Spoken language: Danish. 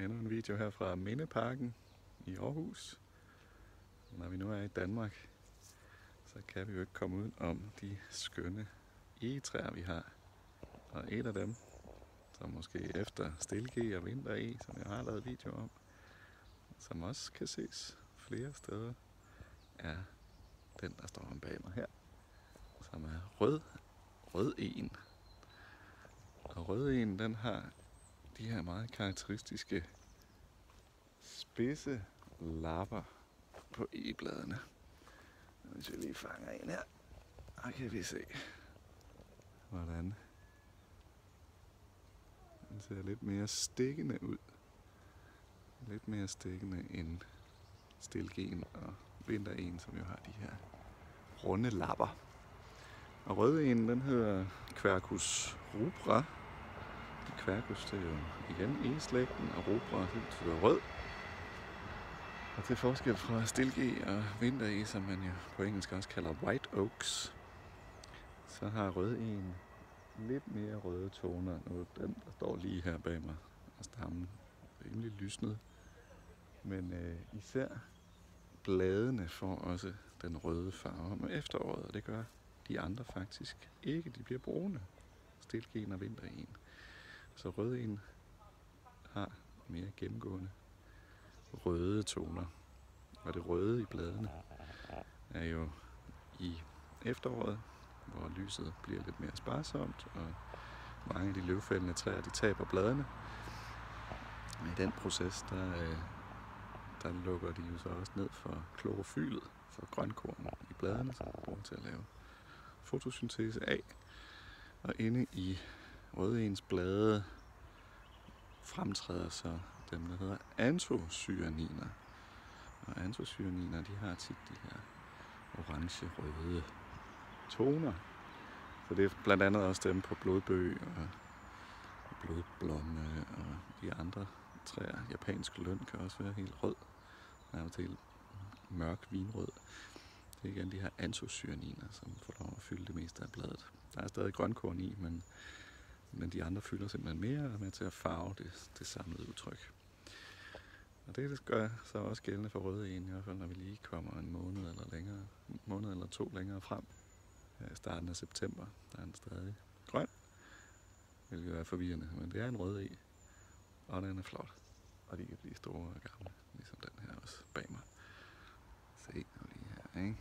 Endnu en video her fra Mindeparken i Aarhus. Når vi nu er i Danmark, så kan vi jo ikke komme ud om de skønne egetræer, vi har. Og et af dem, som måske efter stilke og vinter som jeg har lavet video om, som også kan ses flere steder, er den, der står om bag mig her, som er rød en. Og rød en, den har de her meget karakteristiske spidse lapper på egebladene. Hvis vi lige fanger en her, så kan vi se, hvordan den ser lidt mere stikkende ud. Lidt mere stikkende end stilken og vinteren, som jo har de her runde lapper. Og rødenen, den hedder Quercus rubra. Quercus, det er jo igen egeslægten, og rubra, det betyder rød. Og til forskel fra stilke og vinter som man jo på engelsk også kalder white oaks, så har rødenen lidt mere røde toner. Nu den, der står lige her bag mig, og stammen rimelig lysnet. Men især bladene får også den røde farve med efteråret, og det gør de andre faktisk ikke. De bliver brune, stilken og vinteren. Så rødenen har mere gennemgående røde toner. Og det røde i bladene er jo i efteråret, hvor lyset bliver lidt mere sparsomt, og mange af de løvfældende træer, de taber bladene. Og i den proces, der lukker de jo så også ned for klorofylet, for grønkorn i bladene, som man bruger til at lave fotosyntese af. Og inde i rødens blade fremtræder så dem, der hedder antocyaniner. Og antocyaniner, de har tit de her orange-røde toner. Så det er blandt andet også dem på blodbøg og blodblomme og de andre træer. Japansk løn kan også være helt rød, nærmest helt mørk vinrød. Det er igen de her antocyaniner, som får lov at fylde det meste af bladet. Der er stadig grønkorn i, men de andre fylder simpelthen mere og er med til at farve det samlede udtryk. Og det gør så også gældende for rødenen, i hvert fald når vi lige kommer en måned eller to længere frem. I starten af september, der er den stadig grøn, hvilket er forvirrende, men det er en rød e, og den er flot. Og de kan blive store og gamle, ligesom den her også bag mig. Se nu lige her, ikke?